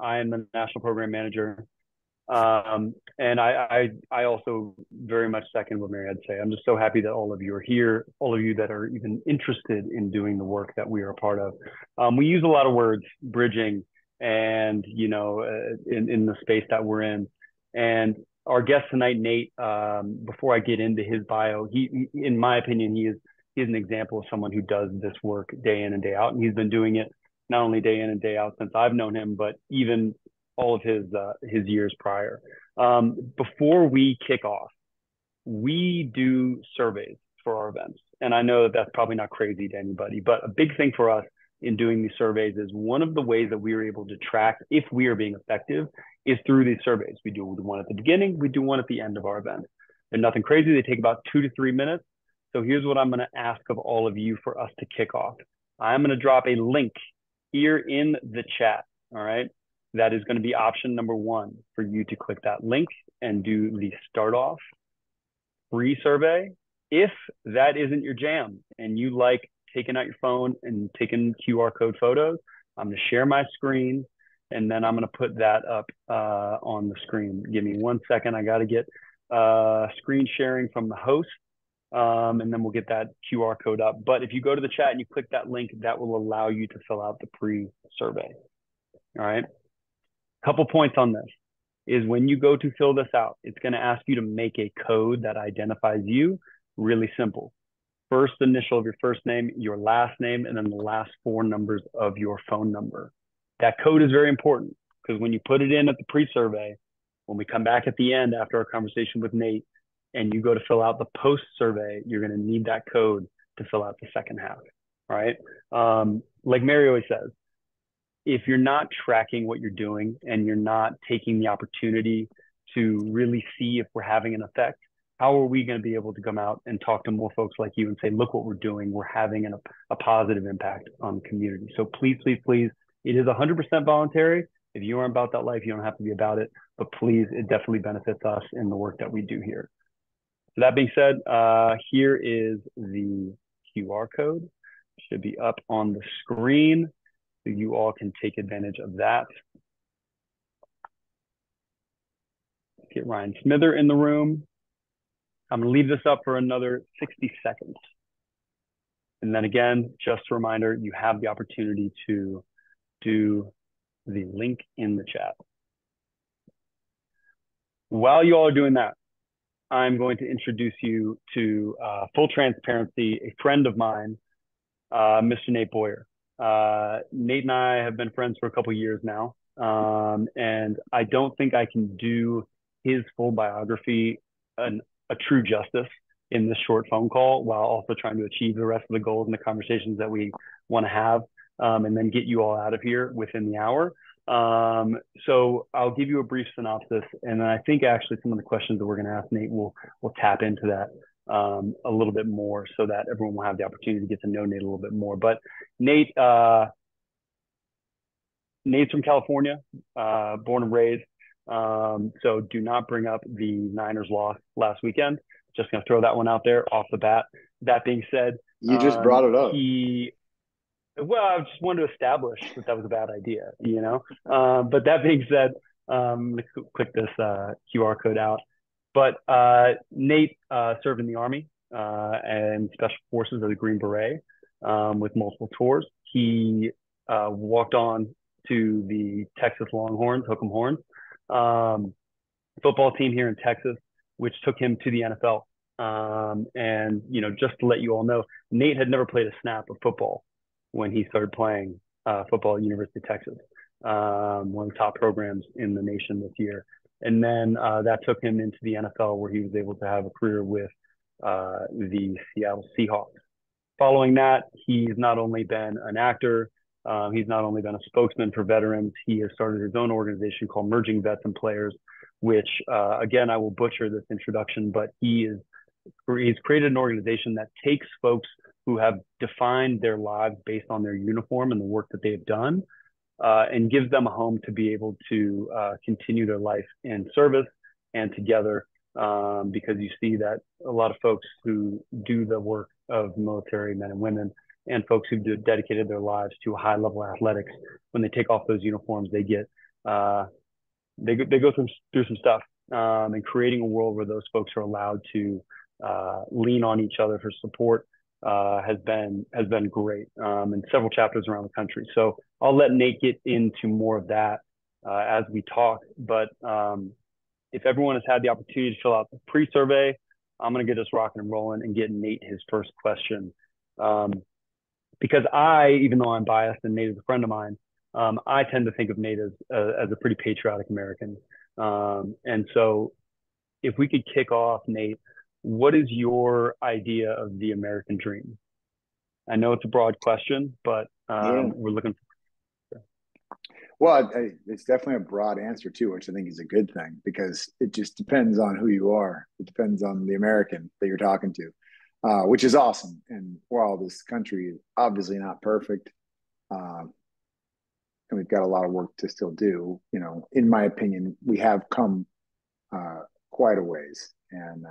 I am the national program manager. And I also very much second what Mary had to say. I'm just so happy that all of you are here, all of you that are even interested in doing the work that we are a part of. We use a lot of words, bridging, and in the space that we're in. And our guest tonight, Nate. Before I get into his bio, in my opinion, he is an example of someone who does this work day in and day out, and he's been doing it not only day in and day out since I've known him, but even all of his years prior. Before we kick off, we do surveys for our events, and I know that that's probably not crazy to anybody, but a big thing for us in doing these surveys is one of the ways that we are able to track if we are being effective is through these surveys. We do one at the beginning, we do one at the end of our event. They're nothing crazy. They take about 2 to 3 minutes. So here's what I'm going to ask of all of you for us to kick off. I'm going to drop a link here in the chat. All right. That is going to be option number 1 for you to click that link and do the start off free survey. If that isn't your jam and you like taking out your phone and taking QR code photos, I'm going to share my screen and then I'm going to put that up on the screen. Give me 1 second. I got to get screen sharing from the host. And then we'll get that QR code up. But if you go to the chat and you click that link, that will allow you to fill out the pre-survey. All right. Couple points on this is when you go to fill this out, it's going to ask you to make a code that identifies you. Really simple. First initial of your first name, your last name, and then the last 4 numbers of your phone number. That code is very important because when you put it in at the pre-survey, when we come back at the end after our conversation with Nate and you go to fill out the post-survey, you're going to need that code to fill out the second half, right? Like Mary always says, if you're not tracking what you're doing and you're not taking the opportunity to really see if we're having an effect, how are we going to be able to come out and talk to more folks like you and say, look what we're doing. We're having a positive impact on the community. So please, please, please, it is 100% voluntary. If you aren't about that life, you don't have to be about it. But please, it definitely benefits us in the work that we do here. So that being said, here is the QR code. Should be up on the screen. So you all can take advantage of that. Get Ryan Smither in the room. I'm going to leave this up for another 60 seconds. And then again, just a reminder, you have the opportunity to do the link in the chat. While you all are doing that, I'm going to introduce you to full transparency, a friend of mine, Mr. Nate Boyer. Nate and I have been friends for a couple of years now. And I don't think I can do his full biography a true justice in this short phone call while also trying to achieve the rest of the goals and the conversations that we want to have, and then get you all out of here within the hour. So I'll give you a brief synopsis, and then I think actually some of the questions that we're going to ask Nate will tap into that a little bit more so that everyone will have the opportunity to get to know Nate a little bit more. But Nate's from California, born and raised. So do not bring up the Niners loss last weekend. Just going to throw that one out there off the bat. That being said, you just brought it up. Well, I just wanted to establish that was a bad idea, you know? But that being said, I'm going to click this QR code out. But Nate served in the Army and Special Forces of the Green Beret with multiple tours. He walked on to the Texas Longhorns, Hook'em Horns, football team here in Texas, which took him to the NFL. And, you know, just to let you all know, Nate had never played a snap of football when he started playing football at University of Texas, one of the top programs in the nation this year. And then that took him into the NFL, where he was able to have a career with the Seattle Seahawks. Following that, he's not only been an actor, he's not only been a spokesman for veterans, he has started his own organization called Merging Vets and Players, which, again, I will butcher this introduction, but he's created an organization that takes folks who have defined their lives based on their uniform and the work that they've done, and gives them a home to be able to continue their life in service and together, because you see that a lot of folks who do the work of military men and women and folks who dedicated their lives to high level athletics, when they take off those uniforms, they get they go through some stuff, and creating a world where those folks are allowed to lean on each other for support has been great, in several chapters around the country. So I'll let Nate get into more of that as we talk. But if everyone has had the opportunity to fill out the pre-survey, I'm going to get us rocking and rolling and get Nate his first question. Because even though I'm biased and Nate is a friend of mine, I tend to think of Nate as a pretty patriotic American. And so if we could kick off, Nate, what is your idea of the American dream? I know it's a broad question, but we're looking for. Well, it's definitely a broad answer too, which I think is a good thing because it just depends on who you are. It depends on the American that you're talking to, which is awesome. And while this country is obviously not perfect, and we've got a lot of work to still do, in my opinion, we have come quite a ways. And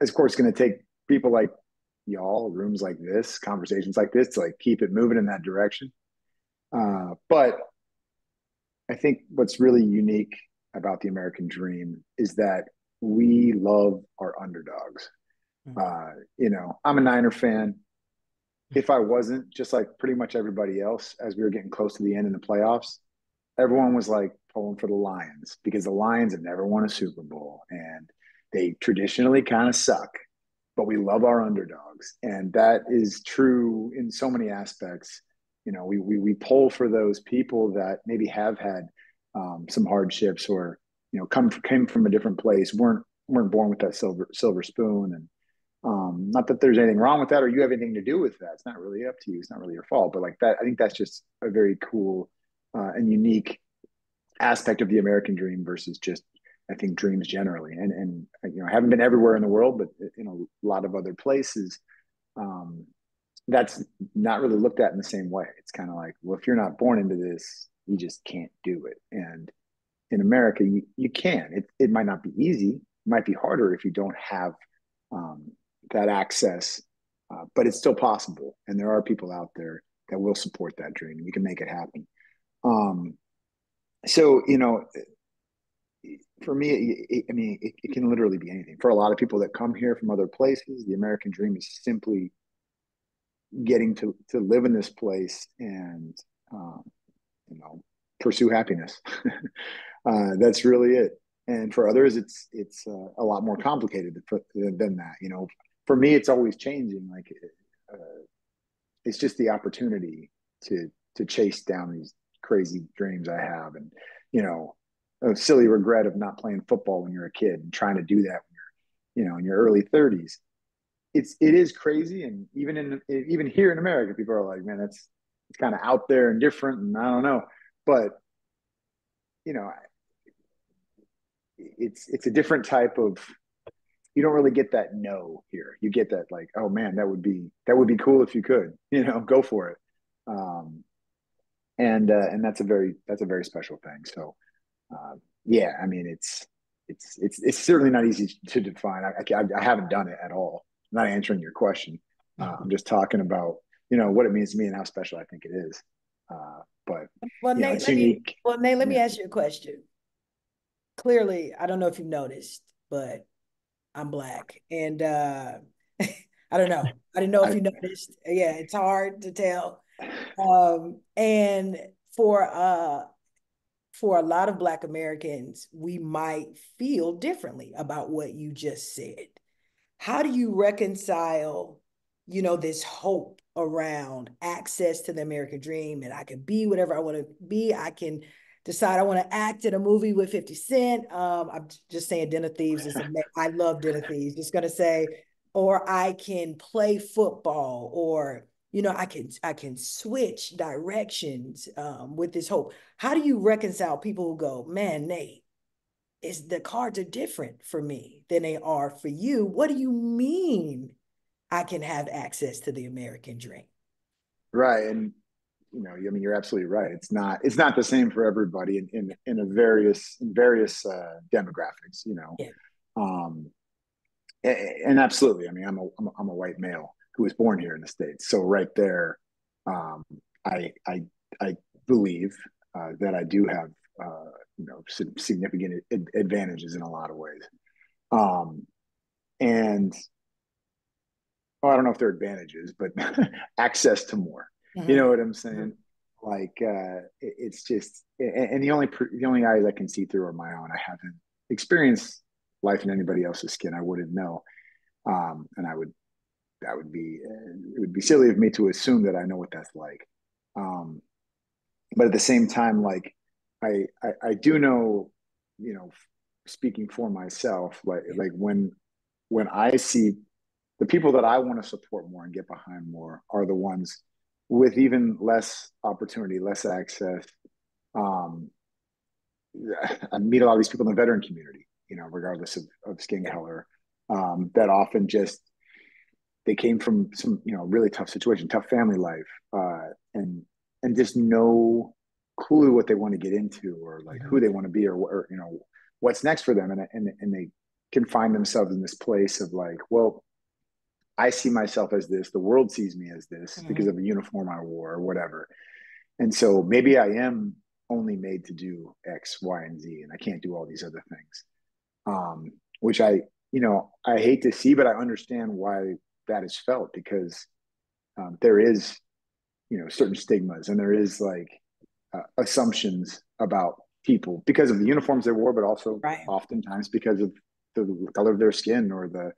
of course, it's going to take people like y'all, rooms like this, conversations like this, to keep it moving in that direction. But I think what's really unique about the American dream is that we love our underdogs. I'm a Niner fan. If I wasn't, just like pretty much everybody else, as we were getting close to the end in the playoffs, everyone was pulling for the Lions because the Lions have never won a Super Bowl and they traditionally kind of suck, but we love our underdogs. And that is true in so many aspects. We pull for those people that maybe have had some hardships or came from a different place, weren't born with that silver spoon, and not that there's anything wrong with that or you have anything to do with that. It's not really up to you. It's not really your fault. But that, I think that's just a very cool and unique aspect of the American dream versus just, I think, dreams generally. And I haven't been everywhere in the world, but in a lot of other places. That's not really looked at in the same way. It's kind of well, if you're not born into this, you just can't do it. And in America, you can. It might not be easy. It might be harder if you don't have that access, but it's still possible. And there are people out there that will support that dream, and you can make it happen. So, for me, it can literally be anything. For a lot of people that come here from other places, the American dream is simply getting to live in this place and pursue happiness. That's really it. And for others, it's a lot more complicated than that. For me, it's always changing. It's just the opportunity to chase down these crazy dreams I have, and a silly regret of not playing football when you're a kid and trying to do that when you're in your early 30s. It is crazy, and even here in America, people are like, man, it's kind of out there and different, and I don't know, but it's a different type of. You don't really get that no here. You get that oh man, that would be cool if you could, go for it, and that's a very special thing. So yeah, I mean, it's certainly not easy to define. I haven't done it at all. I'm not answering your question. I'm just talking about what it means to me and how special I think it is. But Nate, it's unique. Nate, let me ask you a question. Clearly, I don't know if you've noticed, but I'm Black, and I don't know. I didn't know if you noticed. Yeah, it's hard to tell. And for a lot of Black Americans, we might feel differently about what you just said. How do you reconcile, this hope around access to the American dream, and I can be whatever I want to be. I can decide I want to act in a movie with 50 Cent. I'm just saying Den of Thieves is I love Den of Thieves. Just going to say, or I can play football, or, I can switch directions with this hope. How do you reconcile people who go, man, Nate, the cards are different for me than they are for you. What do you mean I can have access to the American dream? Right. And you're absolutely right. It's not the same for everybody in various demographics. Yeah. And absolutely. I mean, I'm a white male who was born here in the States, so right there, I believe that I do have significant advantages in a lot of ways. And I don't know if they're advantages, but access to more. You know what I'm saying? Like it's just, and the only eyes I can see through are my own. I haven't experienced life in anybody else's skin. I wouldn't know, and it would be silly of me to assume that I know what that's like. But at the same time, like I do know, speaking for myself, like when I see the people that I want to support more and get behind more are the ones with even less opportunity, less access. I meet a lot of these people in the veteran community, regardless of skin color, that often just, they came from some, really tough situation, tough family life, and just no clue what they want to get into, or like who they want to be, or what's next for them. And they can find themselves in this place of like, well, I see myself as this, the world sees me as this because of the uniform I wore or whatever. And so maybe I am only made to do X, Y, and Z, and I can't do all these other things. Which I hate to see, but I understand why that is felt, because there is, certain stigmas, and there is like assumptions about people because of the uniforms they wore, but also oftentimes because of the color of their skin, or the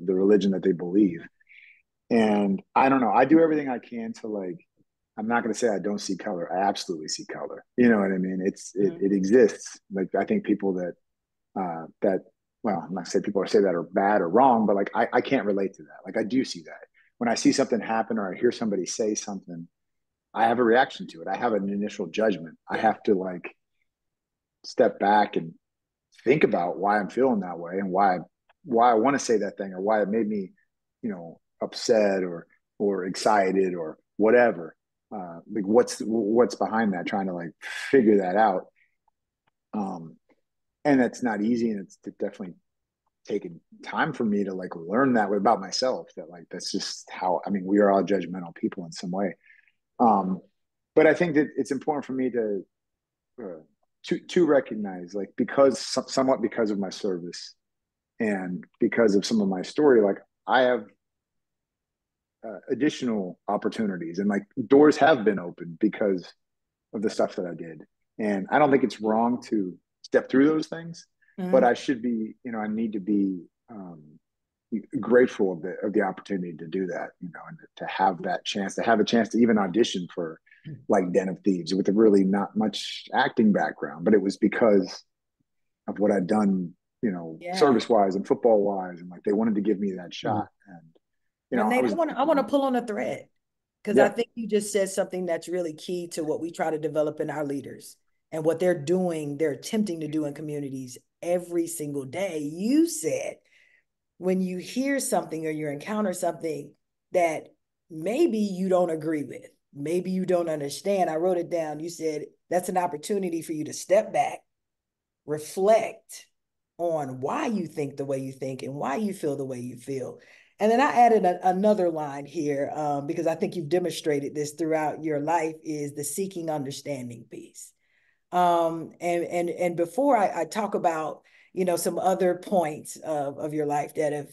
religion that they believe. And I don't know, I do everything I can to, like, I'm not going to say I don't see color. I absolutely see color. You know what I mean? It exists. Like, I think people that well, I'm not saying people say that are bad or wrong, but like, I can't relate to that. Like, I do see that when I see something happen, or I hear somebody say something, I have a reaction to it. I have an initial judgment. I have to like step back and think about why I'm feeling that way, and why I want to say that thing, or why it made me, upset or excited or whatever. Like what's behind that, trying to like figure that out. And that's not easy, and it's definitely taken time for me to like learn that way about myself, that like, that's just how, I mean, we are all judgmental people in some way. But I think that it's important for me to recognize, like, because somewhat because of my service and because of some of my story, like, I have additional opportunities, and like, doors have been opened because of the stuff that I did. And I don't think it's wrong to step through those things, but I should be, I need to be grateful of the opportunity to do that, and to have that chance, to even audition for like Den of Thieves with a really not much acting background, but it was because of what I'd done, service wise and football wise, and like, they wanted to give me that shot. And Nate, I want to pull on a thread, because I think you just said something that's really key to what we try to develop in our leaders and what they're attempting to do in communities every single day. You said, when you hear something or you encounter something that maybe you don't agree with, maybe you don't understand, I wrote it down. You said that's an opportunity for you to step back, reflect on why you think the way you think and why you feel the way you feel. And then I added another line here, because I think you've demonstrated this throughout your life, is the seeking understanding piece. And before I talk about, some other points of your life that have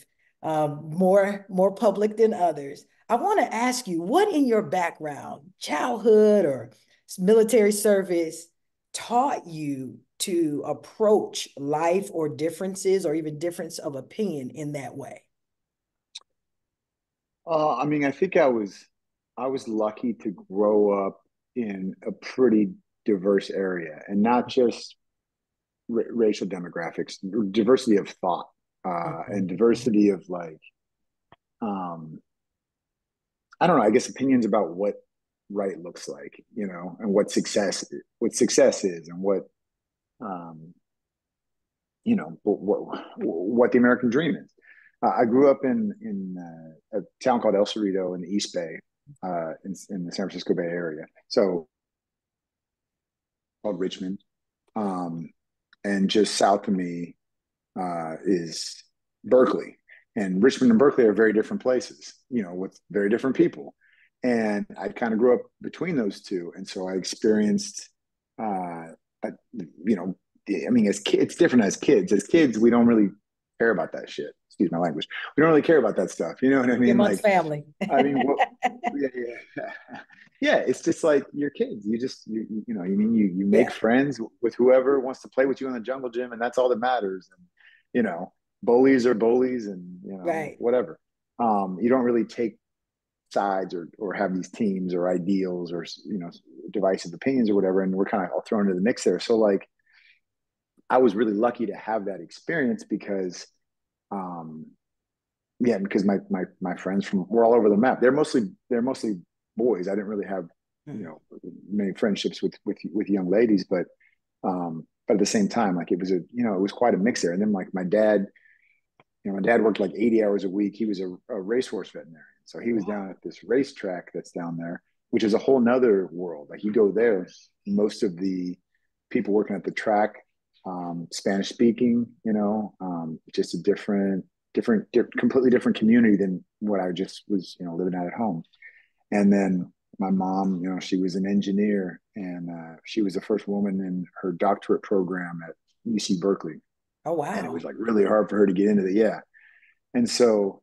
more public than others, I want to ask you, what in your background, childhood or military service, taught you to approach life or differences, or even difference of opinion, in that way? I mean, I think I was lucky to grow up in a pretty diverse area, and not just racial demographics, diversity of thought, and diversity of like, I don't know, I guess opinions about what right looks like, and what success is, and what what the American dream is. I grew up in a town called El Cerrito in the East Bay, in the San Francisco Bay Area. So called Richmond. And just south of me is Berkeley. And Richmond and Berkeley are very different places, with very different people. And I kind of grew up between those two. And so I experienced you know, I mean, as kids, it's different as kids. As kids, we don't really care about that shit. Excuse my language. We don't really care about that stuff. You know what I mean? Amongst Like, family. I mean, yeah, yeah. Yeah, it's just like your kids. You know, you make Yeah. friends with whoever wants to play with you in the jungle gym, and that's all that matters. And you know, bullies are bullies, and you know, Right. whatever. You don't really take sides or have these teams or ideals or you know divisive opinions or whatever, and we're kind of all thrown into the mix there. So like, I was really lucky to have that experience because, um, yeah, because my friends from were all over the map. They're mostly boys. I didn't really have you know many friendships with young ladies, but at the same time, like it was it was quite a mix there. And then like my dad worked like 80 hours a week. He was a racehorse veterinarian, so he was down at this racetrack that's down there, which is a whole nother world. Like you go there, most of the people working at the track, Spanish speaking, just a completely different community than what I just was, living at home. And then my mom, she was an engineer, and she was the first woman in her doctorate program at UC Berkeley. Oh, And it wow. was like really hard for her to get into it. Yeah. And so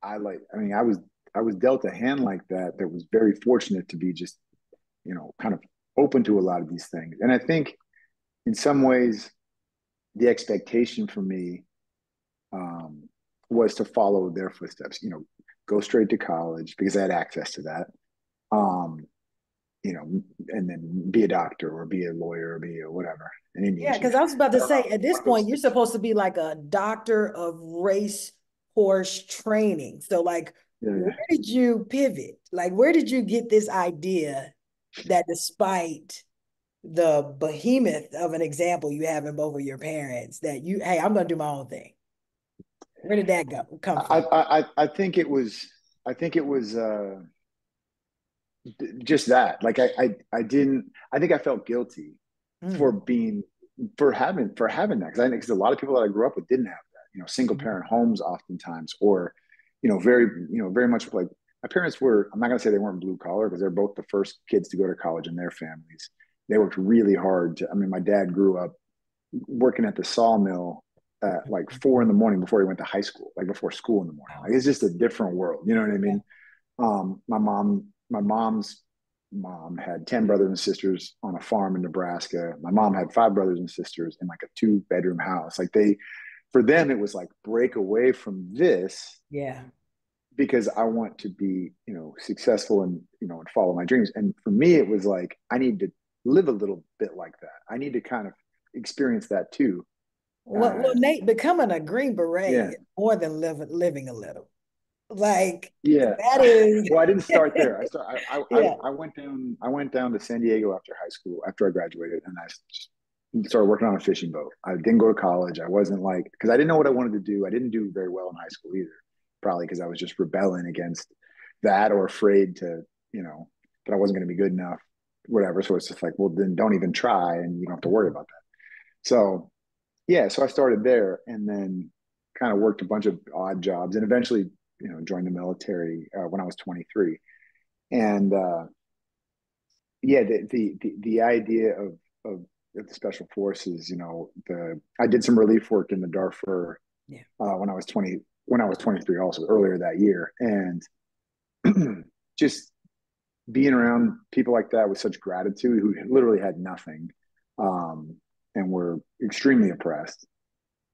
I was dealt a hand like that was very fortunate to be just, kind of open to a lot of these things. And I think in some ways, the expectation for me was to follow their footsteps, go straight to college because I had access to that. Um, and then be a doctor or be a lawyer or be a whatever, an Indian Yeah, chief. because I was about I to don't know. say, at this point, you're supposed to be like a doctor of race horse training. So, like, Yeah, where yeah. did you pivot? Like, where did you get this idea that despite the behemoth of an example you have in both of your parents, that hey, I'm going to do my own thing? Where did that come from? I think it was just that. Like I didn't. I think I felt guilty for Mm. being for having that because a lot of people that I grew up with didn't have that. Single parent homes oftentimes, or very much like my parents were. I'm not gonna say they weren't blue collar because they're both the first kids to go to college in their families. They worked really hard. I mean, my dad grew up working at the sawmill at like 4 in the morning before he went to high school, like before school in the morning. Wow. Like it's just a different world. You know what I Yeah. mean? My mom's mom had 10 brothers and sisters on a farm in Nebraska. My mom had 5 brothers and sisters in like a 2-bedroom house. Like for them, it was like break away from this Yeah. because I want to be, successful and follow my dreams. And for me, it was like, I need to live a little bit like that. I need to kind of experience that too. Well, Nate, becoming a Green Beret Yeah. is more than living a little. Like Yeah. that is, Well, I didn't start there. yeah. I went down to San Diego after high school, after I graduated, and I just started working on a fishing boat. I didn't go to college. I wasn't like, because I didn't know what I wanted to do. I didn't do very well in high school either, probably because I was just rebelling against that or afraid to, that I wasn't going to be good enough, whatever. So it's just like, well, then don't even try and you don't have to worry about that. So yeah, so I started there and then kind of worked a bunch of odd jobs and eventually, joined the military when I was 23. And yeah, the idea of the special forces, I did some relief work in the Darfur Yeah. when I was 23, also earlier that year, and just being around people like that with such gratitude who literally had nothing, um, and were extremely oppressed,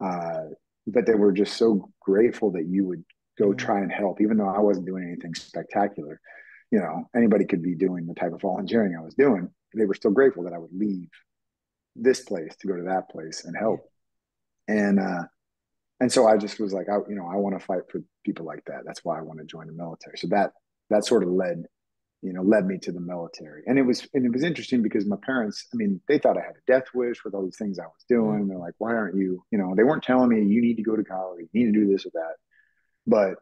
uh, but they were just so grateful that you would go Mm. try and help, even though I wasn't doing anything spectacular. Anybody could be doing the type of volunteering I was doing. They were still grateful that I would leave this place to go to that place and Yeah. help. And so I just was like, I want to fight for people like that. That's why I want to join the military. So that sort of led me to the military. And it was interesting because my parents, I mean, they thought I had a death wish with all these things I was doing. And they're like, why aren't you, they weren't telling me you need to go to college, you need to do this or that. But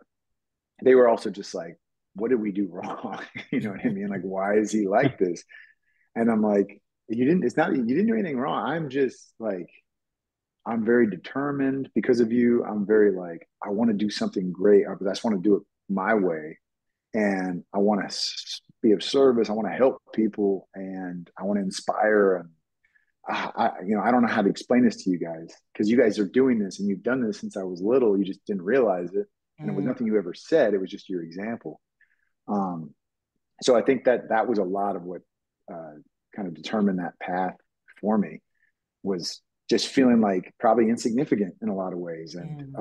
they were also just like, what did we do wrong? You know what I mean? Like, why is he like this? And I'm like, you didn't do anything wrong. I'm just like, I'm very determined because of you. I'm very like, I want to do something great. I just want to do it my way. And I want to be of service. I want to help people and I want to inspire. And I don't know how to explain this to you guys, because you guys are doing this and you've done this since I was little. You just didn't realize it. And it was nothing you ever said. It was just your example. So I think that was a lot of what kind of determined that path for me, was just feeling like probably insignificant in a lot of ways. And,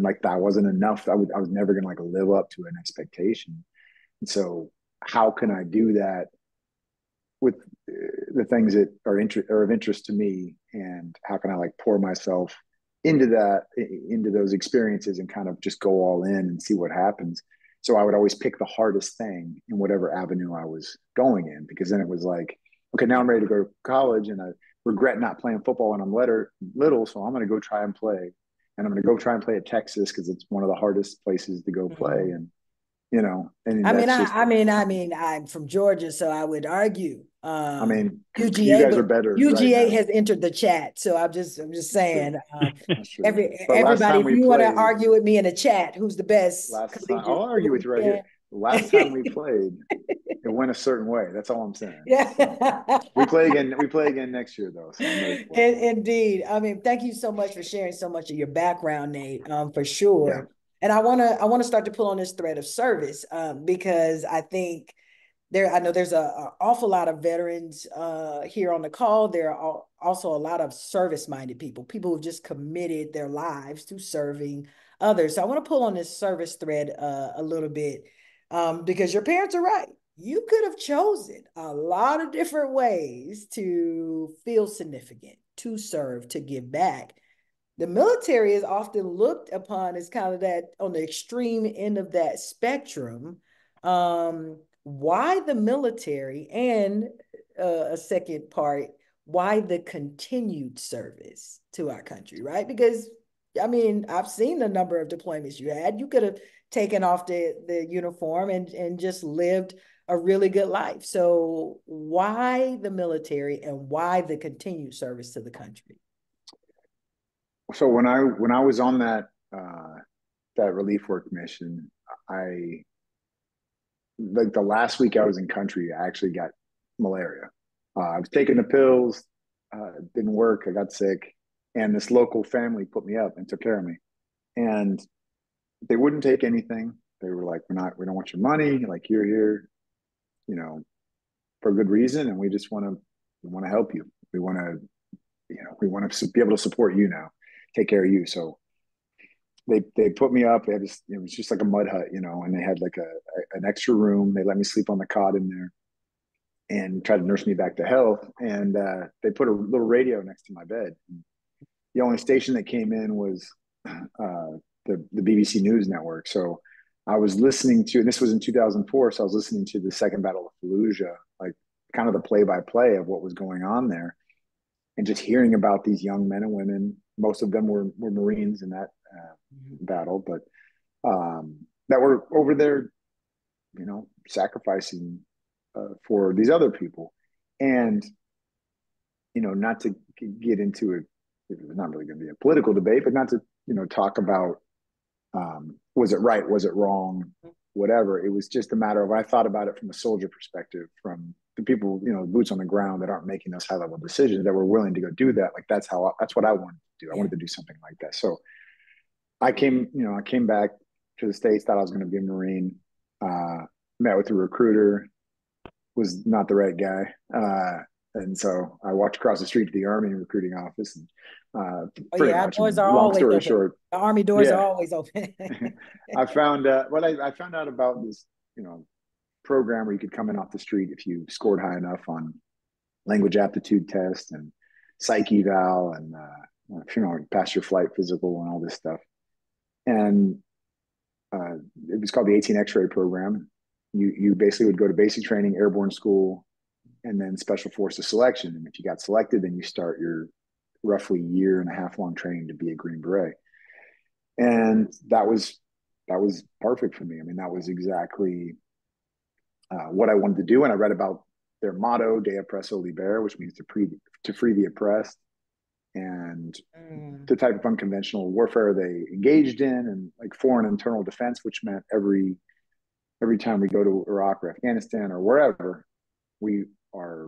like that wasn't enough. I was never going to like live up to an expectation. And so how can I do that with the things that are of interest to me, and how can I like pour myself into those experiences and kind of just go all in and see what happens. So I would always pick the hardest thing in whatever avenue I was going in, because then it was like, okay, now I'm ready to go to college and I regret not playing football when I'm little. So I'm going to go try and play, and I'm going to go try and play at Texas because it's one of the hardest places to go play. And, and I'm from Georgia, so I would argue. You guys are better. UGA right has entered the chat, so I'm just saying. Everybody, if you want to argue with me in the chat, who's the best? I'll argue with you right here. The last time we played, it went a certain way. That's all I'm saying. Yeah. So, we play again next year, though. So Indeed. Thank you so much for sharing so much of your background, Nate. For sure. Yeah. And I want to start to pull on this thread of service, because I think I know there's an awful lot of veterans here on the call. There are also a lot of service-minded people who've just committed their lives to serving others. So I want to pull on this service thread a little bit, because your parents are right. You could have chosen a lot of different ways to feel significant, to serve, to give back. The military is often looked upon as kind of that on the extreme end of that spectrum. Why the military? And a second part, why the continued service to our country, right? Because, I've seen the number of deployments you had. You could have taken off the uniform and just lived a really good life. So why the military, and why the continued service to the country? So when I was on that relief work mission, like the last week I was in country, I actually got malaria. I was taking the pills, didn't work. I got sick, and this local family put me up and took care of me. And they wouldn't take anything. They were like, we don't want your money. Like, you're here, for a good reason, and we want to help you. We want to be able to support you now, take care of you. So they put me up. It was just like a mud hut, and they had like an extra room. They let me sleep on the cot in there and tried to nurse me back to health. And they put a little radio next to my bed. The only station that came in was the BBC News Network. So I was listening to, and this was in 2004, so I was listening to the Second Battle of Fallujah, like kind of the play-by-play of what was going on there, and just hearing about these young men and women. Most of them were Marines in that battle, but that were over there, sacrificing for these other people. And, not to get into it, it's not really going to be a political debate, but not to, talk about was it right, was it wrong, whatever. It was just a matter of, I thought about it from a soldier perspective, from the people, boots on the ground that aren't making those high level decisions, that were willing to go do that. Like, that's what I wanted to do. I wanted to do something like that. So I came back to the States, thought I was going to be a Marine, met with a recruiter, was not the right guy. And so I walked across the street to the Army recruiting office. And our doors are always open. Short, the Army doors are always open. I found I found out about this, program where you could come in off the street if you scored high enough on language aptitude test and psych eval and pass your flight physical and all this stuff. And it was called the 18 X-ray program. You basically would go to basic training, airborne school, and then special forces selection. And if you got selected, then you start your roughly year and a half long training to be a Green Beret. And that was perfect for me. That was exactly what I wanted to do. And I read about their motto, De Oppresso Libera, which means to free the oppressed, and the type of unconventional warfare they engaged in, and like foreign internal defense, which meant every time we go to Iraq or Afghanistan or wherever, we are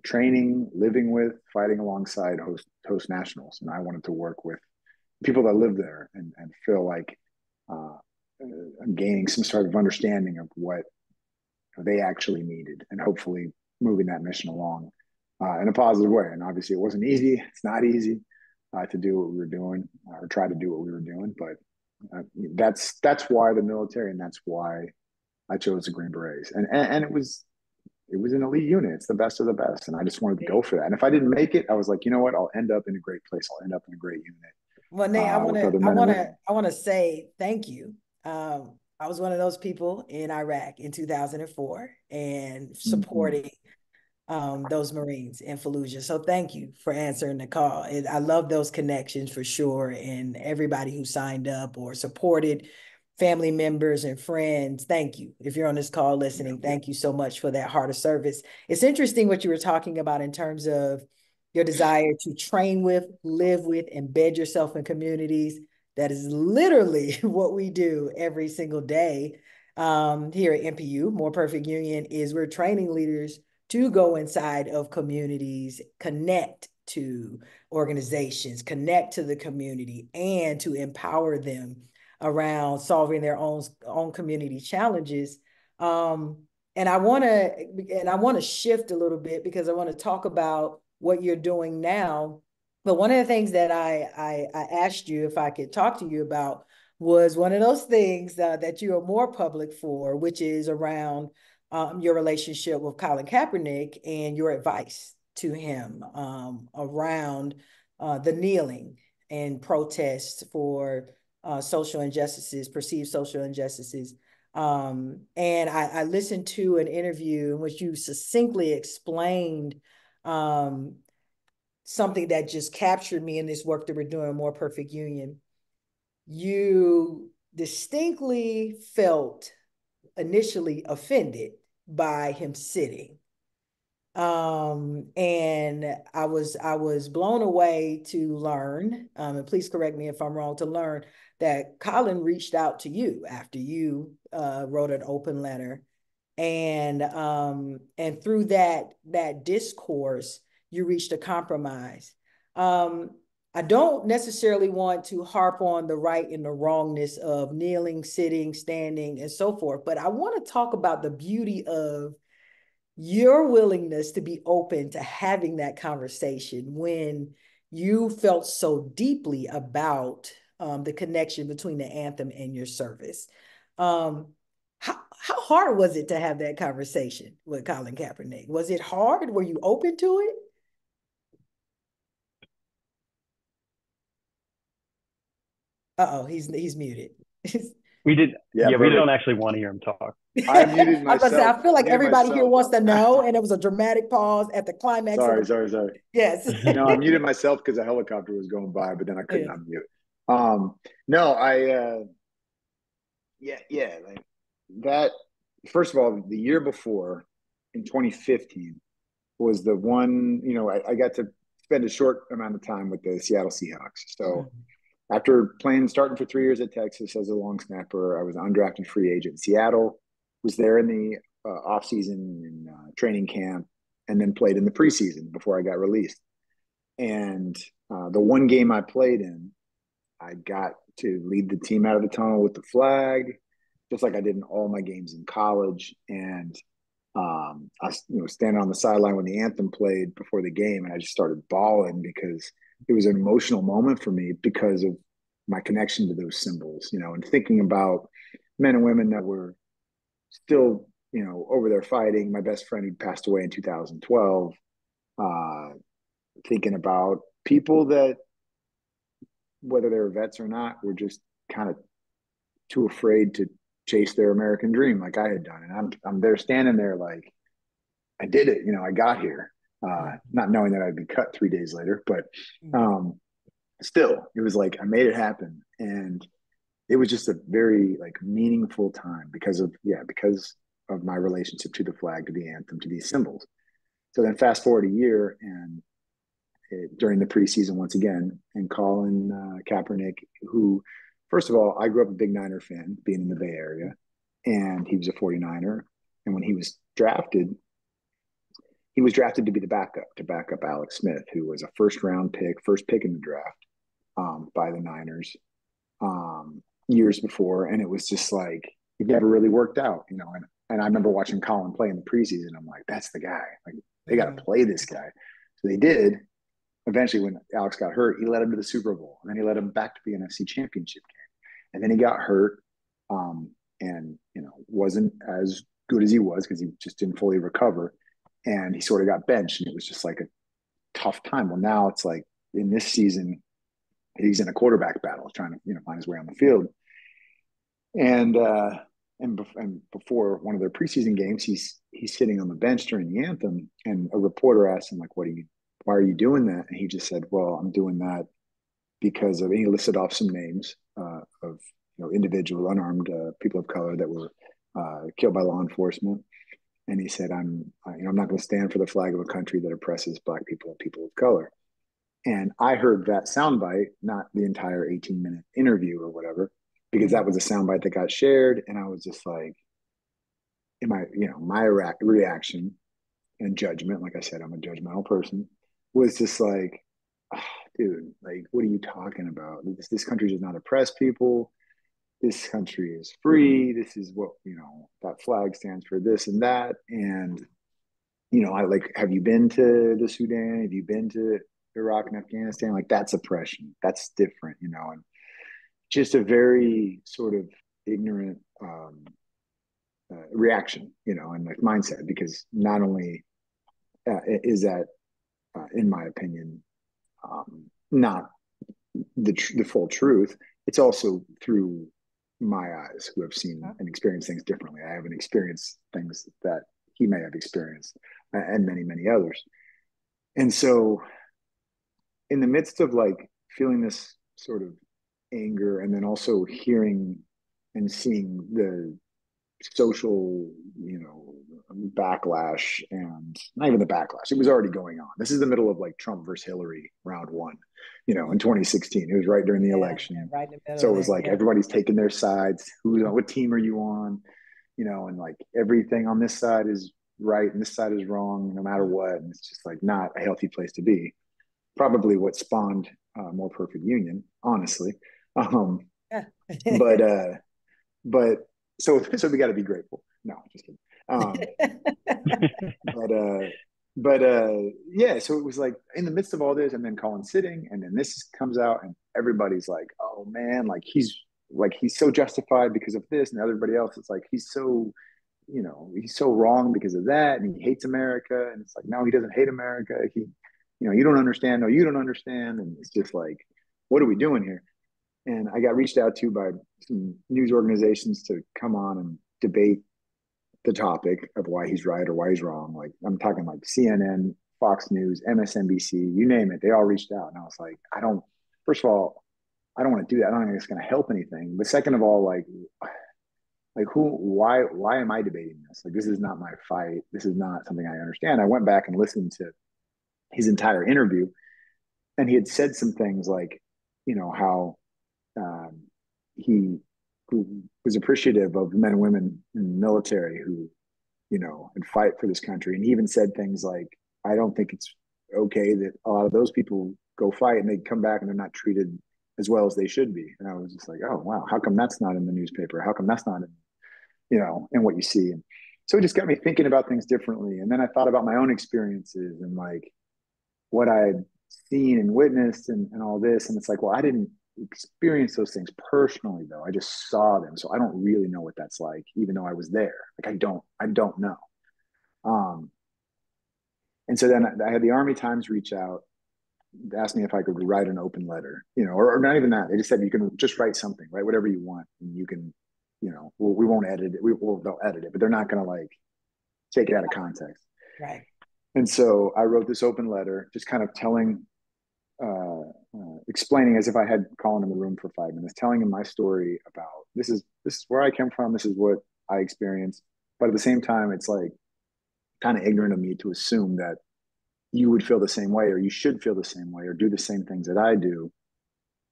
training, living with, fighting alongside host nationals. And I wanted to work with people that live there and feel like I'm gaining some sort of understanding of what they actually needed, and hopefully moving that mission along in a positive way. And obviously it wasn't easy. It's not easy to do what we were doing or try to do what we were doing. But that's why the military, and that's why I chose the Green Berets. And it was an elite unit. It's the best of the best. And I just wanted to go for that. And if I didn't make it, I was like, you know what? I'll end up in a great place. I'll end up in a great unit. Well, Nate, I want to say thank you. I was one of those people in Iraq in 2004 and supporting those Marines in Fallujah. So thank you for answering the call. I love those connections for sure. And everybody who signed up or supported, family members and friends, thank you. If you're on this call listening, thank you so much for that heart of service. It's interesting what you were talking about in terms of your desire to train with, live with, embed yourself in communities. That is literally what we do every single day here at MPU. More Perfect Union is we're training leaders to go inside of communities, connect to organizations, connect to the community, and to empower them around solving their own community challenges. And I want to shift a little bit because I want to talk about what you're doing now. But one of the things that I asked you if I could talk to you about was one of those things that you are more public for, which is around your relationship with Colin Kaepernick and your advice to him around the kneeling and protests for social injustices, perceived social injustices. And I listened to an interview in which you succinctly explained something that just captured me in this work that we're doing, More Perfect Union. You distinctly felt initially offended by him sitting. And I was blown away to learn, and please correct me if I'm wrong, to learn that Colin reached out to you after you wrote an open letter. And through that discourse, you reached a compromise. I don't necessarily want to harp on the right and the wrongness of kneeling, sitting, standing, and so forth, but I want to talk about the beauty of your willingness to be open to having that conversation when you felt so deeply about the connection between the anthem and your service. How hard was it to have that conversation with Colin Kaepernick? Was it hard? Were you open to it? He's muted. We don't actually want to hear him talk. I muted myself. I feel like everybody here wants to know, and it was a dramatic pause at the climax. Sorry. Yes. No, I muted myself because a helicopter was going by, but then I couldn't unmute. Like that. First of all, the year before, in 2015, was the one. I got to spend a short amount of time with the Seattle Seahawks. So after starting for 3 years at Texas as a long snapper, I was an undrafted free agent in Seattle. Was there in the offseason and training camp, and then played in the preseason before I got released. And the one game I played in, I got to lead the team out of the tunnel with the flag, just like I did in all my games in college. And I was standing on the sideline when the anthem played before the game, and I just started bawling because it was an emotional moment for me because of my connection to those symbols, and thinking about men and women that were still, over there fighting. My best friend, who passed away in 2012, thinking about people that, whether they were vets or not, were just kind of too afraid to chase their American dream like I had done. And I'm there standing there like, I did it, I got here, not knowing that I'd be cut 3 days later, but still, it was like, I made it happen. And it was just a very meaningful time because of my relationship to the flag, to the anthem, to these symbols. So then fast forward a year, and during the preseason once again, and Colin Kaepernick, who, first of all, I grew up a big Niner fan, being in the Bay Area, and he was a 49er. And when he was drafted, he was drafted to be the backup to back up Alex Smith, who was a first pick in the draft by the Niners years before. And it was just like, it never really worked out, you know. And I remember watching Colin play in the preseason. I'm like, that's the guy. Like, they got to play this guy. So they did. Eventually, when Alex got hurt, he led him to the Super Bowl. And then he led him back to the NFC Championship game. And then he got hurt and, you know, wasn't as good as he was because he just didn't fully recover. And he sort of got benched. And it was just like a tough time. Well, now it's like in this season, he's in a quarterback battle trying to, you know, find his way on the field. And before one of their preseason games, he's sitting on the bench during the anthem, and a reporter asked him, like, why are you doing that? And he just said, well, I'm doing that because of, and he listed off some names of, you know, individual unarmed people of color that were killed by law enforcement. And he said, I'm not going to stand for the flag of a country that oppresses Black people and people of color. And I heard that soundbite, not the entire 18-minute interview or whatever, because that was a soundbite that got shared. And I was just like, my reaction and judgment, like I said, I'm a judgmental person, was just like, oh, dude, like, what are you talking about? This country does not oppress people. This country is free. This is what, you know, that flag stands for this and that. And, you know, I like, have you been to the Sudan? Have you been to Iraq and Afghanistan? Like, that's oppression. That's different, you know. And just a very sort of ignorant reaction, you know, and like mindset, because not only is that, in my opinion, not the full truth, it's also through my eyes, who have seen and experienced things differently. I haven't experienced things that he may have experienced, and many, many others. And so in the midst of like feeling this sort of anger, and then also hearing and seeing the social, you know, backlash, and not even the backlash, it was already going on. This is the middle of like Trump versus Hillary round one, you know, in 2016. It was right during the election. Right in the middle, so it was like everybody's taking their sides. What team are you on? You know, and like everything on this side is right and this side is wrong, no matter what. And it's just like not a healthy place to be. Probably what spawned More Perfect Union, honestly. But so we got to be grateful. No, just kidding. Yeah, so it was like in the midst of all this, and then Colin's sitting, and then this comes out, and everybody's like, oh man, like he's so justified because of this, and everybody else, it's like he's so, you know, he's so wrong because of that, and he hates America. And it's like, no, he doesn't hate America. He, you know, you don't understand. No, you don't understand. And it's just like, what are we doing here? And I got reached out to by some news organizations to come on and debate the topic of why he's right or why he's wrong. Like, I'm talking like CNN, Fox News, MSNBC, you name it. They all reached out. And I was like, first of all, I don't want to do that. I don't think it's going to help anything. But second of all, why am I debating this? Like, this is not my fight. This is not something I understand. I went back and listened to his entire interview, and he had said some things like, you know, how he was appreciative of men and women in the military who, you know, and fight for this country. And he even said things like, I don't think it's okay that a lot of those people go fight and they come back and they're not treated as well as they should be. And I was just like, oh, wow, how come that's not in the newspaper? How come that's not in, you know, in what you see? And so it just got me thinking about things differently. And then I thought about my own experiences and like what I had seen and witnessed and all this. And it's like, well, I didn't experience those things personally, though. I just saw them. So I don't really know what that's like, even though I was there. Like, I don't know. And so then I had the Army Times reach out, asked me if I could write an open letter, you know, or not even that. They just said, you can just write something, write whatever you want. And you can, you know, we won't edit it. They'll edit it, but they're not going to like take it out of context. Right. And so I wrote this open letter, just kind of explaining, as if I had Colin in the room for 5 minutes, telling him my story about this is where I came from. This is what I experienced. But at the same time, it's like kind of ignorant of me to assume that you would feel the same way, or you should feel the same way, or do the same things that I do,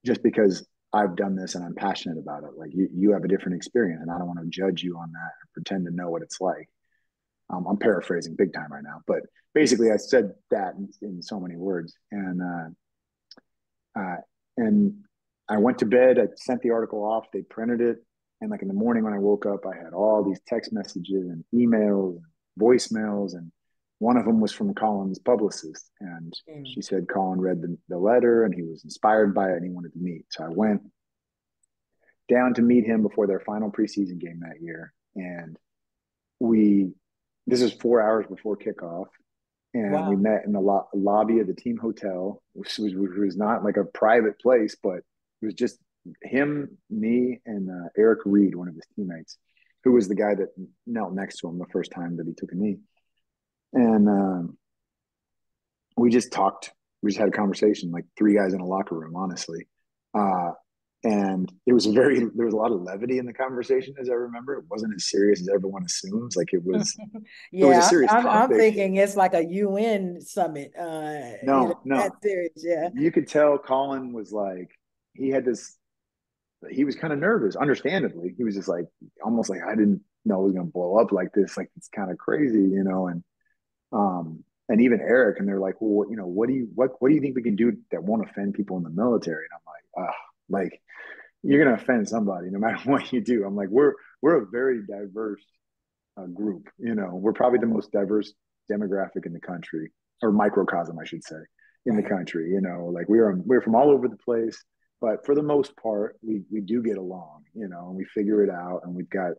just because I've done this and I'm passionate about it. Like, you have a different experience, and I don't want to judge you on that or pretend to know what it's like. I'm paraphrasing big time right now, but basically I said that in so many words. Uh, and I went to bed. I sent the article off. They printed it, and like in the morning when I woke up, I had all these text messages and emails, and voicemails, and one of them was from Colin's publicist, and she said Colin read the letter and he was inspired by it and he wanted to meet. So I went down to meet him before their final preseason game that year, and we this is 4 hours before kickoff, and we met in the lobby of the team hotel, which was not like a private place, but it was just him, me, and Eric Reed, one of his teammates, who was the guy that knelt next to him the first time that he took a knee. And we just talked. We just had a conversation, like three guys in a locker room, honestly. And there was a lot of levity in the conversation, as I remember. It wasn't as serious as everyone assumes. Like it was, yeah, it was a serious I'm topic. thinking it's like a UN summit. No. That serious, yeah. You could tell Colin was like, he was kind of nervous, understandably. He was just like, almost like, I didn't know it was going to blow up like this. Like, it's kind of crazy, and even Eric, and they're like, well, what do you think we can do that won't offend people in the military? And I'm like, you're going to offend somebody no matter what you do. I'm like, we're a very diverse group. We're probably the most diverse demographic in the country, or microcosm, I should say, in the country. Like we're from all over the place, but for the most part, we do get along. And we figure it out, and we've got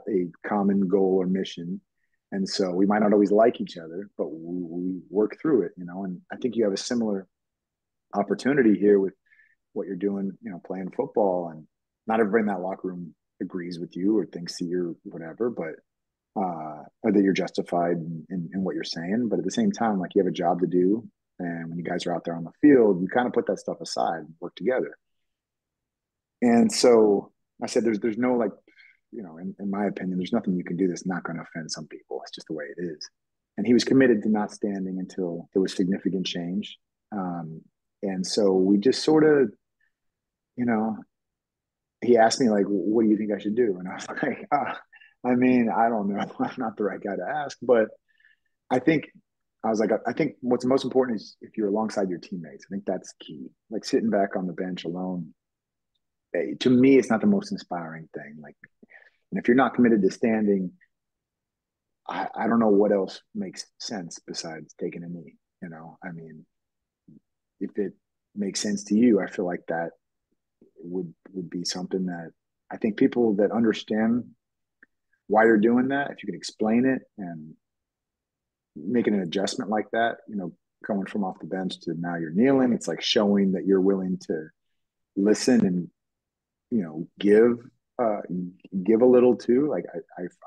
a common goal or mission. And so we might not always like each other, but we work through it. And I think you have a similar opportunity here with what you're doing, playing football, and not everybody in that locker room agrees with you or thinks that you're whatever, but or that you're justified in what you're saying. But at the same time, like, you have a job to do. And when you guys are out there on the field, you kind of put that stuff aside and work together. And so I said, there's no, like, in my opinion, there's nothing you can do that's not going to offend some people. It's just the way it is. And he was committed to not standing until there was significant change. And so we just sort of, he asked me, like, what do you think I should do? And I was like, I mean, I don't know. I'm not the right guy to ask, but I think I think what's most important is if you're alongside your teammates. I think that's key. Like, sitting back on the bench alone, to me, it's not the most inspiring thing. Like, and if you're not committed to standing, I don't know what else makes sense besides taking a knee. I mean, if it makes sense to you, I feel like that would be something that I think people that understand why you're doing that, if you can explain it and making an adjustment like that, coming from off the bench to now you're kneeling, it's like showing that you're willing to listen and, give a little too. Like,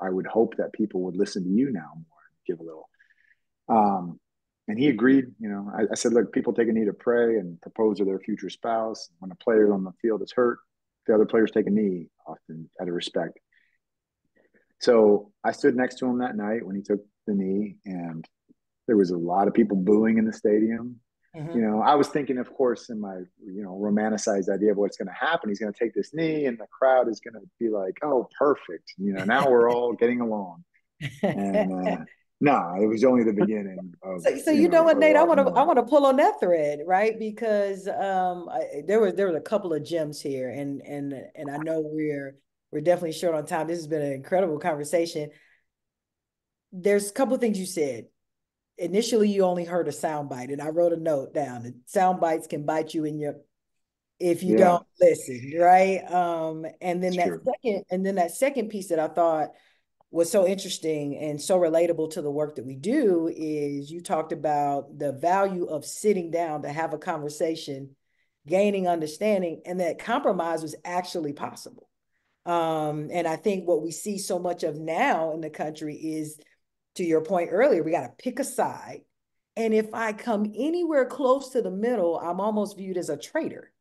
I would hope that people would listen to you now more and give a little. And he agreed. I said, look, people take a knee to pray and propose to their future spouse. When a player on the field is hurt, the other players take a knee, often out of respect. So I stood next to him that night when he took the knee, and there was a lot of people booing in the stadium. I was thinking, of course, in my, romanticized idea of what's going to happen, he's going to take this knee and the crowd is going to be like, oh, perfect. Now we're all getting along. And no, it was only the beginning of, so you know what, Nate, I want to pull on that thread, right? Because there was a couple of gems here, and I know we're definitely short on time. This has been an incredible conversation. There's a couple of things you said. Initially, you only heard a sound bite, and I wrote a note down. The sound bites can bite you if you don't listen, right? And then that second piece that I thought was so interesting and so relatable to the work that we do is you talked about the value of sitting down to have a conversation, gaining understanding, and that compromise was actually possible. And I think what we see so much of now in the country is, to your point earlier, we got to pick a side. And if I come anywhere close to the middle, I'm almost viewed as a traitor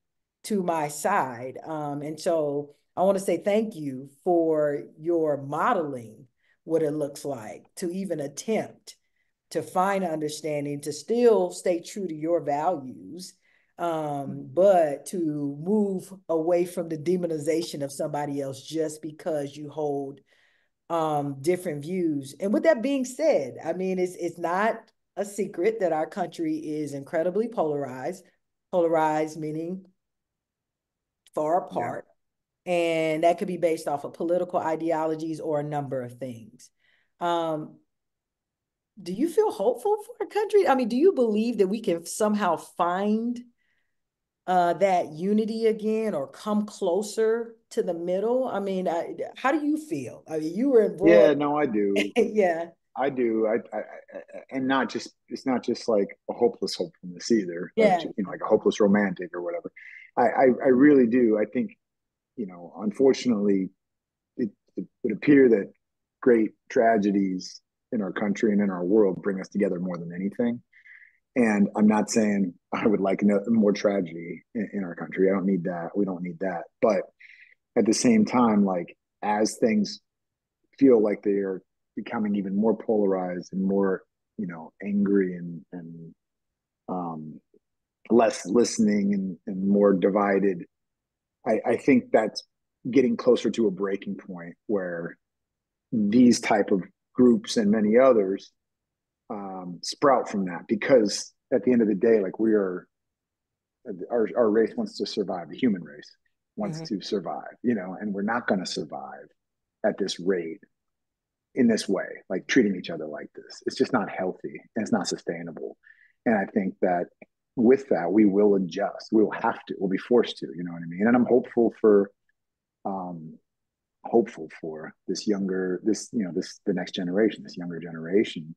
to my side. And so I want to say thank you for your modeling what it looks like to even attempt to find understanding, to still stay true to your values, but to move away from the demonization of somebody else just because you hold different views. And with that being said, I mean, it's not a secret that our country is incredibly polarized. Polarized meaning far apart. Yeah. And that could be based off of political ideologies or a number of things. Do you feel hopeful for our country? I mean, do you believe that we can somehow find that unity again or come closer to the middle? I mean, how do you feel? I mean, you were involved. Yeah, no, I do. Yeah. I do. And not just, it's not just like a hopeless hopefulness either. Yeah. Like, like a hopeless romantic or whatever. I really do. I think, unfortunately, it would appear that great tragedies in our country and in our world bring us together more than anything. And I'm not saying I would like more tragedy in our country. I don't need that. We don't need that. But at the same time, like, as things feel like they are becoming even more polarized and more, angry and less listening and more divided, I think that's getting closer to a breaking point where these type of groups and many others sprout from that. Because at the end of the day, like, our race wants to survive. The human race wants to survive, and we're not going to survive at this rate, in this way, like treating each other like this. It's just not healthy and it's not sustainable. And I think that with that, we will adjust. We will have to. We'll be forced to. You know what I mean? And I'm hopeful for the next generation, this younger generation,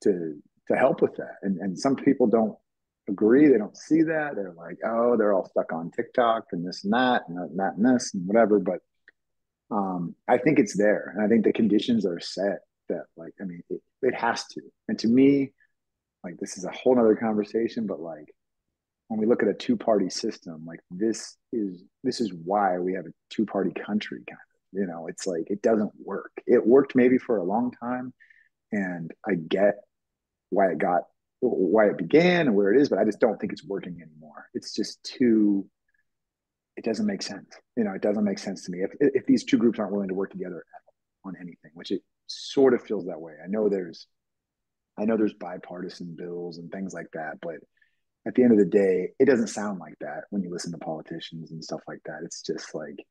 to help with that. And some people don't agree. They don't see that. They're like, oh, they're all stuck on TikTok and this and that and that and this and whatever. But I think it's there, and I think the conditions are set that, like, I mean, it has to. And to me, like, this is a whole nother conversation, but like, when we look at a two-party system, like, this is why we have a two-party country, kind of. It's like, it doesn't work. It worked maybe for a long time, and I get why it began and where it is, but I just don't think it's working anymore. It's just too. It doesn't make sense. It doesn't make sense to me if these two groups aren't willing to work together on anything, which it sort of feels that way. I know there's bipartisan bills and things like that, but at the end of the day, it doesn't sound like that when you listen to politicians and stuff like that. It's just like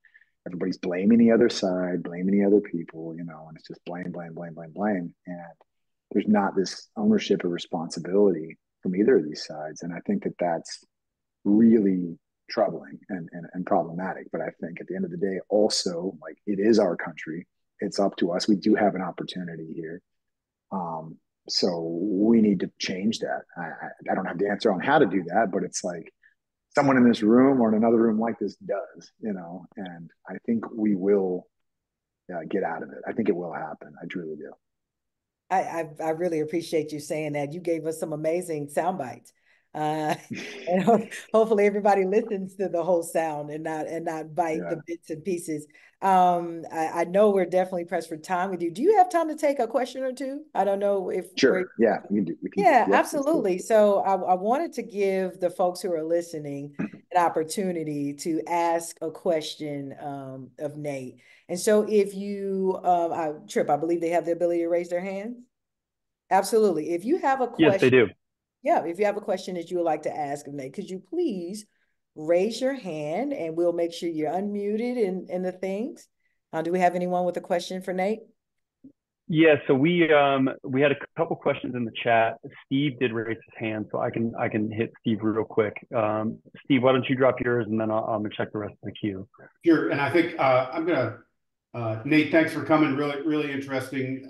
everybody's blaming the other side, blaming the other people, and it's just blame, blame, blame, blame, blame. And there's not this ownership or responsibility from either of these sides. And I think that that's really troubling and problematic. But I think at the end of the day, also, like, it is our country. It's up to us. We do have an opportunity here. So we need to change that. I don't have the answer on how to do that, but it's like someone in this room or in another room like this does, and I think we will get out of it. I think it will happen. I truly do. I really appreciate you saying that. You gave us some amazing sound bites. And hopefully everybody listens to the whole sound and not bite the bits and pieces. I know we're definitely pressed for time with you. Do you have time to take a question or two? I don't know if sure. Yeah, we can yeah, absolutely. So I wanted to give the folks who are listening an opportunity to ask a question of Nate. And so if you Trip, I believe they have the ability to raise their hands. Absolutely. If you have a question. Yes, they do. Yeah, if you have a question that you would like to ask of Nate, could you please raise your hand and we'll make sure you're unmuted and the things. Do we have anyone with a question for Nate? Yeah, so we had a couple questions in the chat. Steve did raise his hand, so I can hit Steve real quick. Steve, why don't you drop yours, and then I'm gonna check the rest of the queue. Sure, and I think I'm gonna Nate, thanks for coming. Really interesting,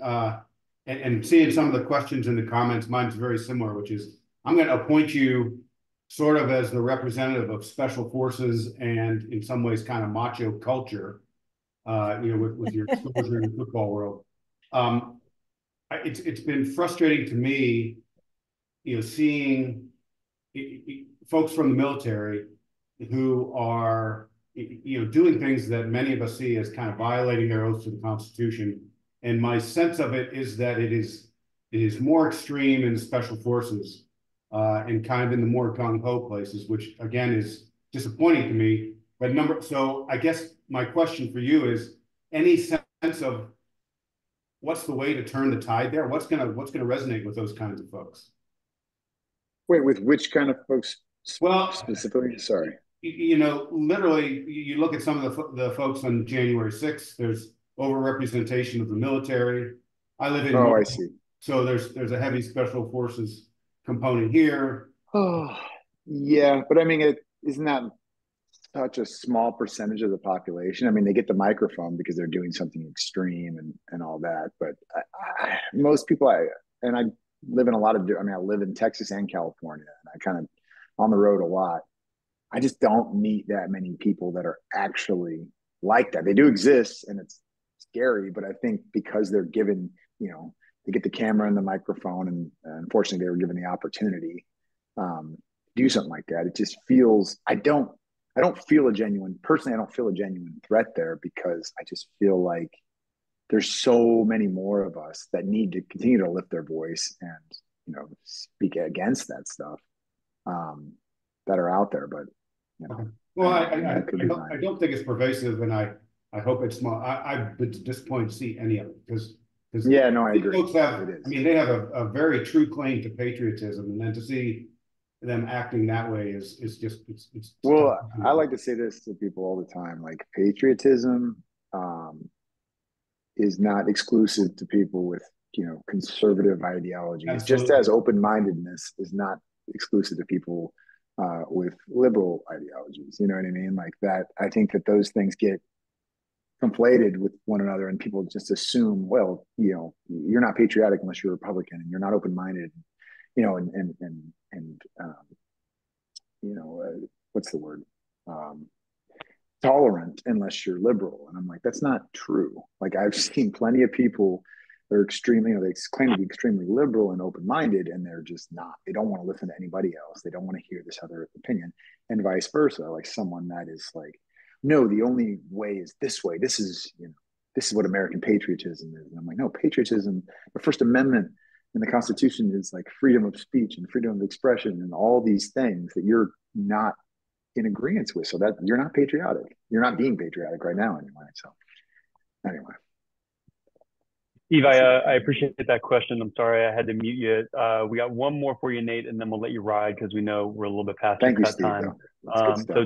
and seeing some of the questions in the comments. Mine's very similar, which is I'm going to appoint you sort of as the representative of special forces and in some ways kind of macho culture, with your exposure in the football world. It's been frustrating to me, seeing folks from the military who are, doing things that many of us see as kind of violating their oaths to the Constitution. And my sense of it is that it is more extreme in the special forces and kind of in the more gung-ho places, which again is disappointing to me. But so I guess my question for you is, any sense sense of what's the way to turn the tide there? What's gonna resonate with those kinds of folks? Wait, with which kind of folks Well, specifically? Sorry. Literally, you look at some of the folks on January 6th, there's overrepresentation of the military. I live in I see. So there's a heavy special forces component here. Oh, yeah, but I mean, isn't that such a small percentage of the population? I mean, they get the microphone because they're doing something extreme and all that. But most people, I live in a lot of, I mean, I live in Texas and California, and I kind of on the road a lot. I just don't meet that many people that are actually like that. They do exist, and it's scary, but I think because they're given, they get the camera and the microphone, and unfortunately, they were given the opportunity to do something like that. It just feels, I don't feel a genuine, personally, I don't feel a genuine threat there, because I just feel like there's so many more of us that need to continue to lift their voice and, speak against that stuff that are out there. But, well, I don't think it's pervasive, and I hope it's small. I've been disappointed to see any of it, because yeah, no, I agree. Folks they have a very true claim to patriotism, and then to see them acting that way is just it's well, I like to say this to people all the time, like patriotism is not exclusive to people with conservative ideologies. Absolutely. Just as open-mindedness is not exclusive to people with liberal ideologies. You know what I mean? Like that, I think that those things get conflated with one another, and people just assume, well, you're not patriotic unless you're Republican, and you're not open-minded, what's the word? Tolerant unless you're liberal. And I'm like, that's not true. Like, I've seen plenty of people that are extremely, they claim to be extremely liberal and open-minded, and they're just not. They don't want to listen to anybody else. They don't want to hear this other opinion, and vice versa. Like someone that is like, no, the only way is this way. This is what American patriotism is. And I'm like, no, patriotism, the First Amendment and the Constitution is like freedom of speech and freedom of expression and all these things that you're not in agreement with. So that you're not patriotic. You're not being patriotic right now anyway. So anyway. Steve, I appreciate that question. I'm sorry I had to mute you. We got one more for you, Nate, and then we'll let you ride because we know we're a little bit past that Steve, time. So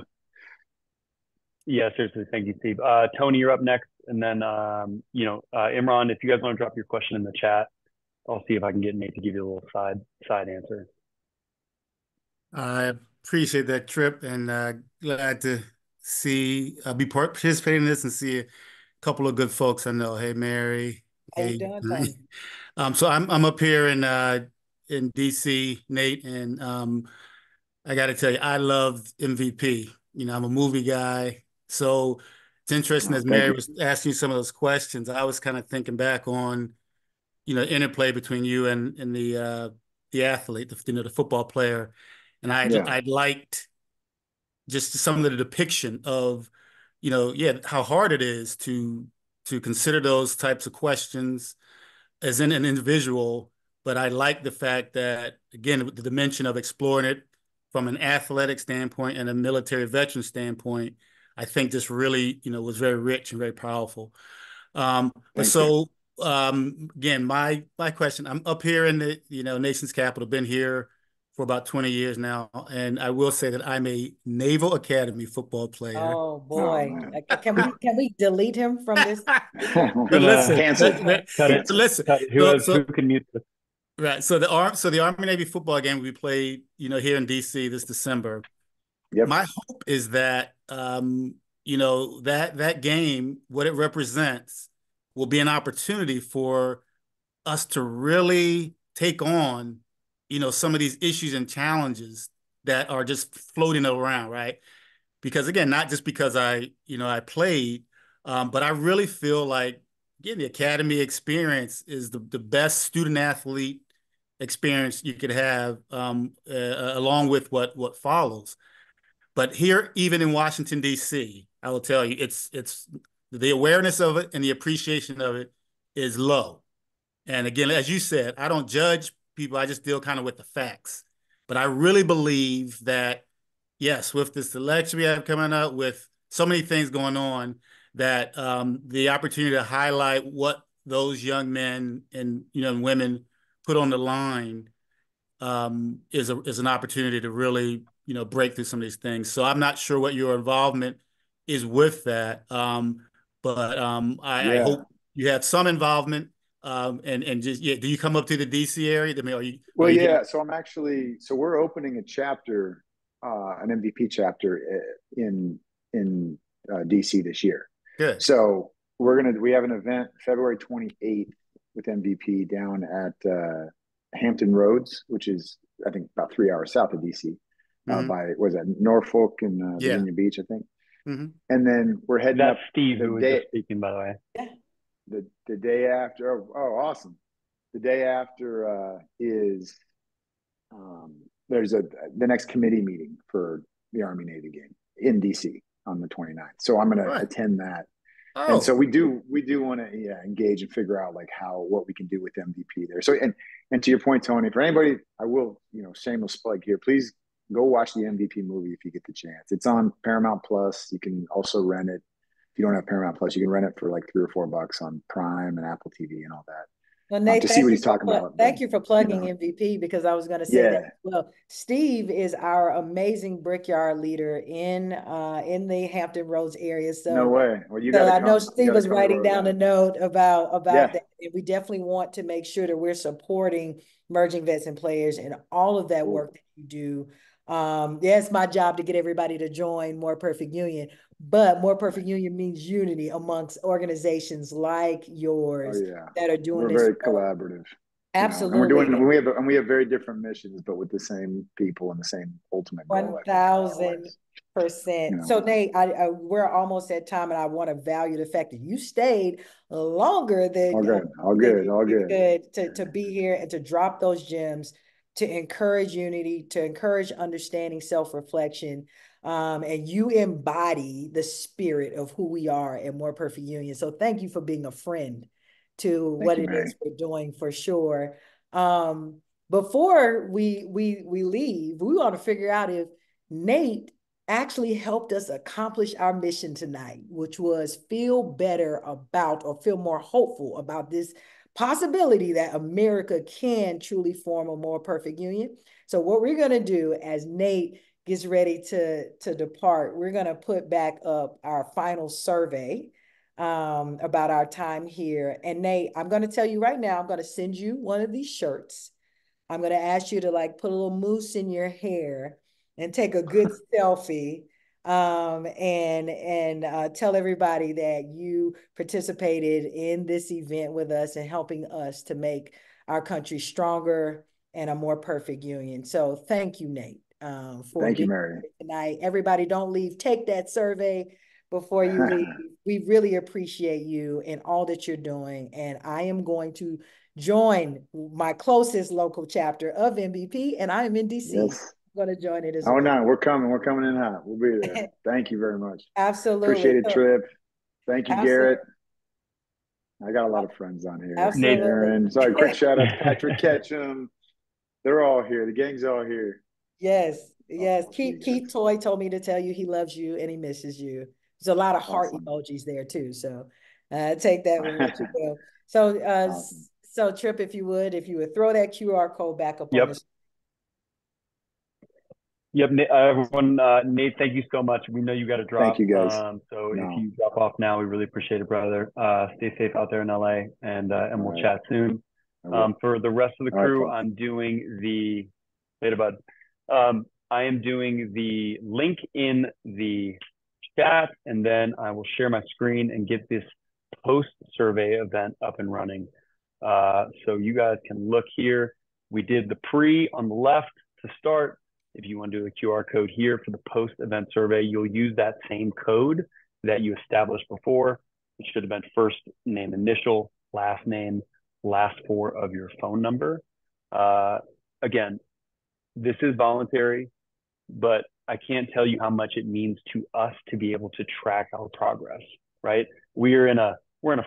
yeah, seriously, thank you, Steve. Tony, you're up next, and then Imran, if you guys want to drop your question in the chat, I'll see if I can get Nate to give you a little side answer. I appreciate that, Trip, and glad to be participating in this and see a couple of good folks I know. Hey, Mary. How you doing, Tony? So I'm up here in DC, Nate, and I got to tell you, I love MVP. I'm a movie guy, so it's interesting as Mary was asking you some of those questions. I was kind of thinking back on, interplay between you and the athlete, the football player, and I liked just some of the depiction of, how hard it is to consider those types of questions as an individual. But I like the fact that, again, the dimension of exploring it from an athletic standpoint and a military veteran standpoint, I think this really, was very rich and very powerful. Again, my question, I'm up here in the, nation's capital, been here for about 20 years now. And I will say that I'm a Naval Academy football player. Oh boy. Can we delete him from this? But listen, Who can mute this? Right. So the Army Navy football game we played, here in DC this December. Yep. My hope is that that game, what it represents, will be an opportunity for us to really take on, some of these issues and challenges that are just floating around, right? Because again, not just because I played, but I really feel like, again, the academy experience is the best student athlete experience you could have, along with what follows. But here, even in Washington, D.C., I will tell you, it's the awareness of it and the appreciation of it is low. And again, as you said, I don't judge people. I just deal kind of with the facts. But I really believe that, yes, with this election we have coming up, with so many things going on, that the opportunity to highlight what those young men and women put on the line is an opportunity to really break through some of these things. So I'm not sure what your involvement is with that, but I hope you have some involvement. And just do you come up to the DC area? I mean, So we're opening a chapter, an MVP chapter in DC this year. Good. So we have an event February 28th with MVP down at Hampton Roads, which is I think about 3 hours south of DC, by Norfolk and Virginia Beach, I think. Mm-hmm. And then we're heading That's up. Steve who was just speaking, by the way. Yeah. The day after. Oh, awesome! The day after is there's the next committee meeting for the Army Navy game in DC on the 29th. So I'm going to attend that. Oh. And so we do want to engage and figure out like what we can do with MVP there. So and to your point, Tony, for anybody, I will shameless plug here. Please go watch the MVP movie if you get the chance. It's on Paramount Plus. You can also rent it. If you don't have Paramount Plus, you can rent it for like $3 or $4 on Prime and Apple TV and all that. Well, Nate, to see what he's talking about. Thank you for plugging MVP, because I was going to say that as well. Steve is our amazing Brickyard leader in the Hampton Roads area. So no way. Well, I know Steve was writing down a note about that. And we definitely want to make sure that we're supporting emerging vets and players and all of that work that you do. It's my job to get everybody to join More Perfect Union, but More Perfect Union means unity amongst organizations like yours that are doing this. We're very collaborative. Absolutely. And we have very different missions, but with the same people and the same ultimate goal. 1000%. So Nate, we're almost at time, and I want to value the fact that you stayed longer than all good to be here and to drop those gems, to encourage unity, to encourage understanding, self-reflection. And you embody the spirit of who we are at More Perfect Union. So thank you for being a friend to what it is we're doing, for sure. Before we leave, we want to figure out if Nate actually helped us accomplish our mission tonight, which was feel better about, or feel more hopeful about, this possibility that America can truly form a more perfect union. So what we're going to do as Nate gets ready to depart, we're going to put back up our final survey about our time here. And Nate, I'm going to tell you right now, I'm going to send you one of these shirts. I'm going to ask you to put a little mousse in your hair and take a good selfie, and tell everybody that you participated in this event with us and helping us to make our country stronger and a more perfect union. So thank you, Nate, for being here tonight. Everybody, don't leave. Take that survey before you leave. We really appreciate you and all that you're doing. And I am going to join my closest local chapter of MVP, and I am in DC. Yes. I'm going to join it as well. Oh, no, we're coming in hot. We'll be there. Thank you very much. Absolutely. Appreciate it, Trip. Thank you, Garrett. I got a lot of friends on here. Absolutely. Aaron. Sorry, quick shout out to Patrick Ketchum. They're all here. The gang's all here. Yes. Keith Toy told me to tell you he loves you and he misses you. There's a lot of heart emojis there too. So take that with what you will. So so Trip, if you would throw that QR code back up on the screen. Yep, everyone, Nate, thank you so much. We know you got to drop. Thank you, guys. If you drop off now, we really appreciate it, brother. Stay safe out there in LA, and we'll chat soon. For the rest of the crew, I'm doing I am doing the link in the chat, and then I will share my screen and get this post-survey event up and running. So you guys can look here. We did the pre on the left to start. If you want to do the QR code here for the post-event survey, you'll use that same code that you established before. It should have been first name initial, last name, last four of your phone number. Again, this is voluntary, but I can't tell you how much it means to us to be able to track our progress, right? We're in a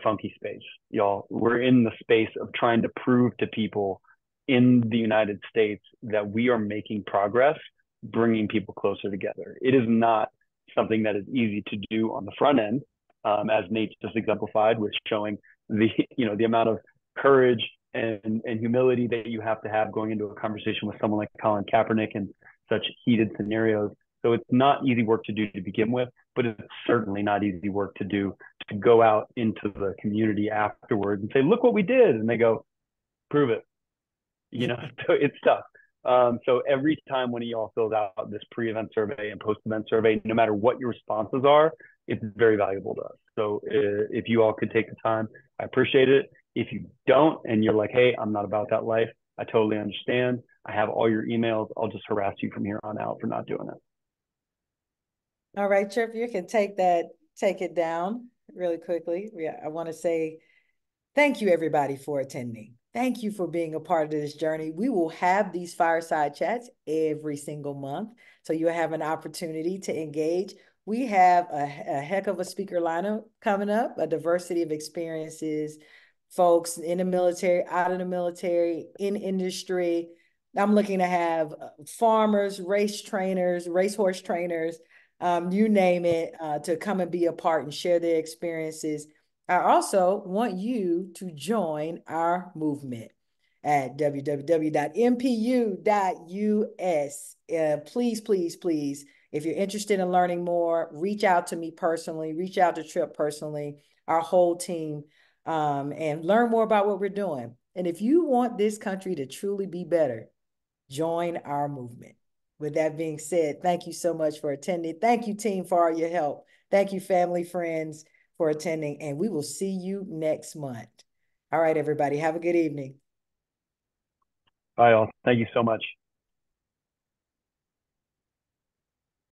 funky space, y'all. We're in the space of trying to prove to people in the United States that we are making progress, bringing people closer together. It is not something that is easy to do on the front end. as Nate just exemplified with showing the, the amount of courage and humility that you have to have going into a conversation with someone like Colin Kaepernick in such heated scenarios. So it's not easy work to do to begin with, but it's certainly not easy work to do to go out into the community afterwards and say, look what we did. And they go, prove it. So it's tough. So every time one of y'all fills out this pre-event survey and post-event survey, no matter what your responses are, it's very valuable to us. So if you all could take the time, I appreciate it. If you don't, and you're like, hey, I'm not about that life, I totally understand. I have all your emails. I'll just harass you from here on out for not doing it. All right, Trip, you can take it down really quickly. Yeah, I want to say thank you, everybody, for attending. Thank you for being a part of this journey. We will have these fireside chats every single month, so you'll have an opportunity to engage. We have a heck of a speaker lineup coming up, a diversity of experiences, folks in the military, out of the military, in industry. I'm looking to have farmers, racehorse trainers, you name it, to come and be a part and share their experiences. I also want you to join our movement at www.mpu.us. Please, please, please, if you're interested in learning more, reach out to me personally, reach out to Trip personally, our whole team, and learn more about what we're doing. And if you want this country to truly be better, join our movement. With that being said, thank you so much for attending. Thank you, team, for all your help. Thank you, family, friends, for attending, and we will see you next month. All right, everybody, have a good evening. Bye, all. Thank you so much.